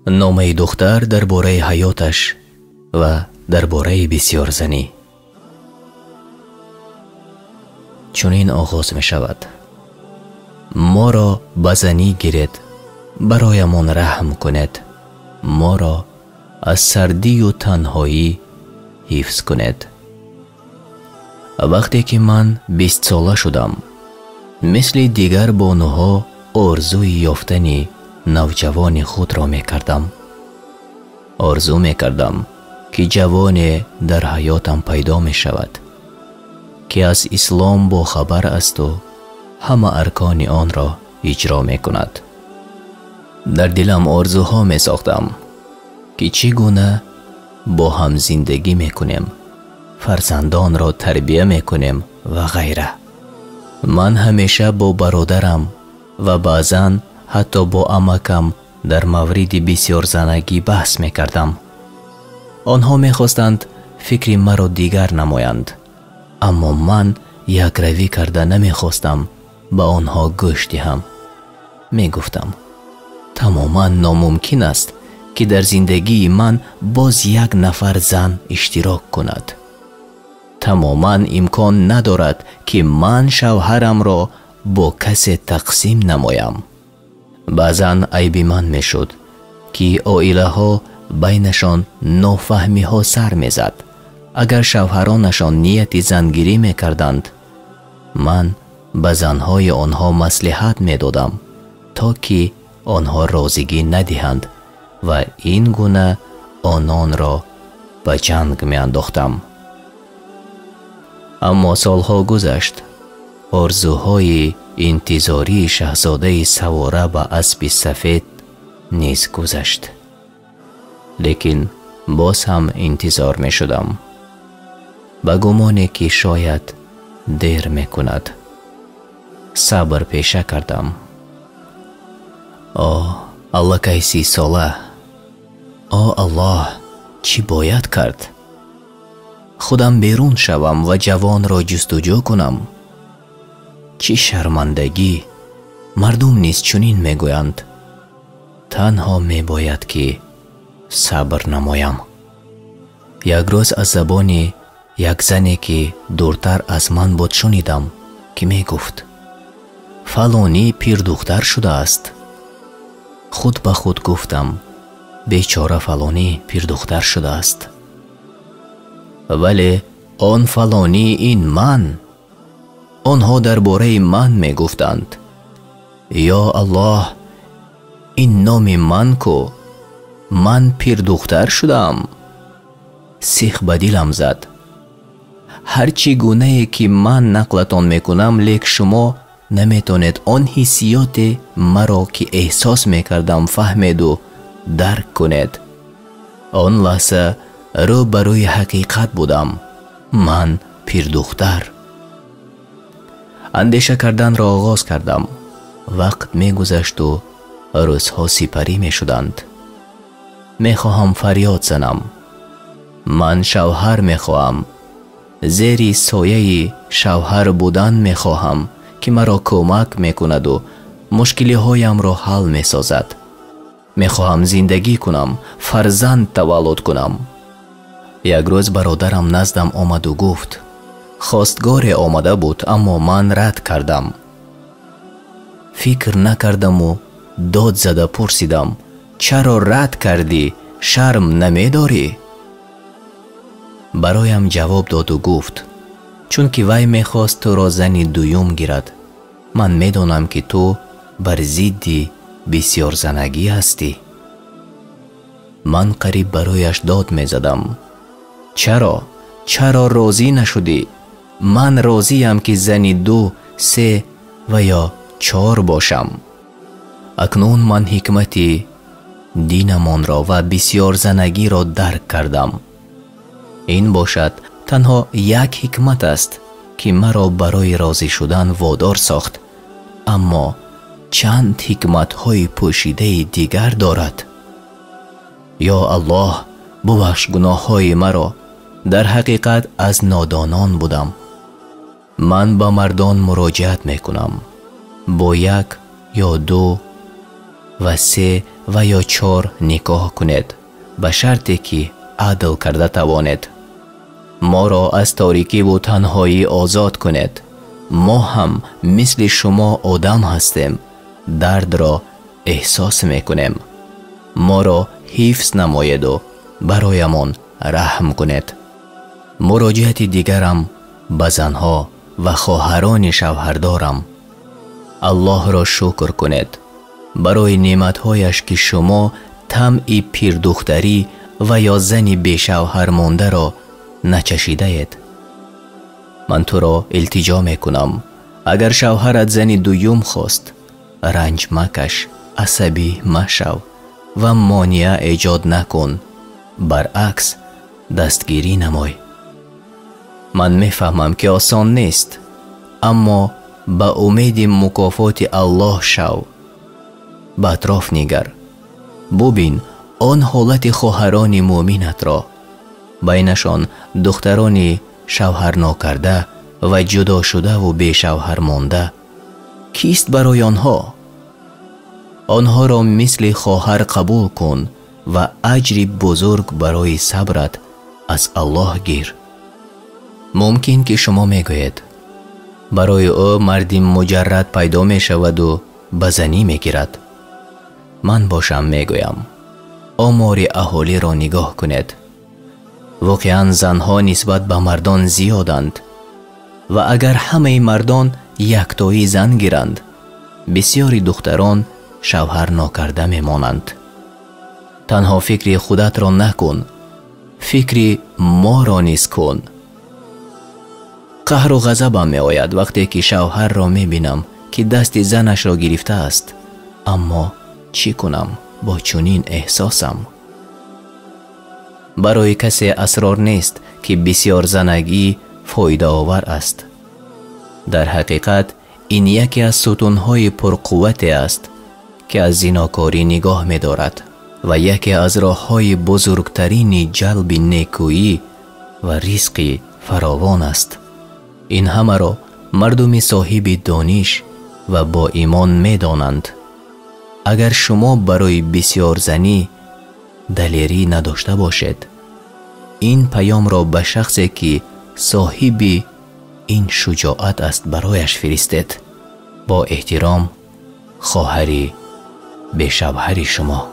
номаи духтар дар бораи ҳаёташ ва дар бораи бисёрзанӣ. чунин оғоз мешавад: моро ба занӣ гиред, бароямон раҳм кунед, моро аз сардию танҳоӣ ҳифз кунед. вақте ки ман 20 сола шудам, мисли дигар бонуҳо орзуи ёфтани навҷавони худро мекардам. орзу мекардам ки ҷавоне дар ҳаётам пайдо мешавад, ки аз ислом бохабар асту ҳама аркони онро иҷро мекунад. дар дилам орзуҳо месохтам ки чӣ гуна бо ҳам зиндагӣ мекунем, фарзандонро тарбия мекунем ва ғайра. ман ҳамеша бо бародарам ва баъзан ҳатто бо амакам дар мавриди бисёрзанагӣ баҳс мекардам. онҳо мехостанд фикри маро дигар намоянд, аммо ман якравӣ карда намехостам ба онҳо гӯш диҳам. мегуфтам: тамоман номумкин аст ки дар зиндагии ман боз як нафар зан иштирок кунад. тамоман имкон надорад ки ман шавҳарамро бо касе тақсим намоям. баъзан айби ман мешуд ки оилаҳо байнашон нофаҳмиҳо сар мезад. агар шавҳаронашон нияти зангирӣ мекарданд, ман ба занҳои онҳо маслиҳат медодам, то ки онҳо розигӣ надиҳанд ва ин гуна ононро ба ҷанг меандохтам. аммо солҳо гузашт. орзуҳои интизории шаҳзодаи савора ба аспи сафед низ гузашт. лекин боз ҳам интизор мешудам, ба гумоне ки шояд дер мекунад. сабр пеша кардам. о аллакай 30 сола! о аллоҳ, чӣ бояд кард? худам берун шавам ва ҷавонро ҷустуҷӯ кунам? чӣ шармандагӣ! мардум низ чунин мегӯянд. танҳо мебояд ки сабр намоям. як рӯз аз забони як зане ки дуртар аз ман буд шунидам ки мегуфт: фалонӣ пирдухтар шудааст. худ ба худ гуфтам: бечора фалонӣ пирдухтар шудааст. вале он фалонӣ ин ман. онҳо дар бораи ман мегуфтанд. ё аллоҳ, ин номи ман ку? ман пирдухтар шудаам. сих ба дилам зад. ҳарчӣ гунае ки ман нақлатон мекунам, лек шумо наметонед он ҳиссиёте маро ки эҳсос мекардам фаҳмеду дарк кунед. он лаҳза рӯ ба рӯи ҳақиқат будам. ман пирдухтар. андеша карданро оғоз кардам. вақт мегузашту рӯзҳо сипарӣ мешуданд. мехоҳам фарёд занам. ман шавҳар мехоҳам. зери сояи шавҳар будан мехоҳам, ки маро кӯмак мекунаду мушкилиҳоямро ҳал месозад. мехоҳам зиндагӣ кунам, фарзанд таваллуд кунам. як рӯз бародарам наздам омаду гуфт: хостгоре омада буд, аммо ман рад кардам. фикр накардаму дод зада пурсидам: чаро рад кардӣ? шарм намедорӣ? бароям ҷавоб доду гуфт: чунки вай мехост туро зани дуюм гирад. ман медонам ки ту бар зидди бисёрзанагӣ ҳастӣ. ман қариб барояш дод мезадам: чаро розӣ нашудӣ? ман розиям ки зани 2, 3 ва ё 4 бошам. акнун ман ҳикмати динамонро ва бисёрзанагиро дарк кардам. ин бошад танҳо як ҳикмат аст, ки маро барои розӣ шудан водор сохт, аммо чанд ҳикматҳои пӯшидаи дигар дорад. ё аллоҳ, бубахш гуноҳҳои маро. дар ҳақиқат аз нодонон будам. ман ба мардон муроҷиат мекунам, бо 1 ё 2 و 3 و یا 4 نکاح کنید به شرطی که عدل کرده توانید. ما را از تاریکی و تنهایی آزاد کنید. ما هم مثل شما آدم هستیم، درد را احساس میکنیم. ما را حفظ نمایید و برایمان رحم کنید. مراجعت دیگرم به زنها و خواهران شوهردارم. الله را شکر کنید برای نعمتهایش که شما طمع پیردختری و یا زنی بی شوهر مانده را نچشیده اید. من تو را التجا می کنم اگر شوهرت زنی دویم خواست، رنج مکش، عصبی مشو و مانع ایجاد نکن، برعکس دستگیری نمای. من میفهمم که آسان نیست، اما به امید مکافات الله شو. به اطراف نگر، ببین آن حالت خواهران مؤمنت را، بینشان دختران شوهر ناکرده و جدا شده و بی شوهر مانده. کیست برای آنها؟ آنها را مثل خواهر قبول کن و اجر بزرگ برای صبرت از الله گیر. ممکن که شما میگویید برای او مردی مجرد پیدا می شود و به زنی می گیرد. من باشم میگویم آمار اهالی را نگاه کنید. واقعا زنها نسبت به مردان زیادند و اگر همه مردان یکتایی زن گیرند، بسیاری دختران شوهر ناکرده میمانند. تنها فکر خودت را نکن، فکر ما را نیز کن. قهر و غضبم می آید وقتی که شوهر را می بینم که دست زنش را گرفته است، اما چی کنم با چنین احساسم؟ برای کسی اسرار نیست که بسیار زنگی فایده آور است. در حقیقت این یکی از ستونهای پرقوت است که از زناکاری نگاه می دارد و یکی از راههای بزرگترین جلب نیکویی و رزق فراوان است. این همه را مردم صاحب دانش و با ایمان می دانند. اگر شما برای بسیار زنی دلیری نداشته باشید، این پیام را به شخصی که صاحب این شجاعت است برایش فرستید. با احترام، خواهری به شوهر شما.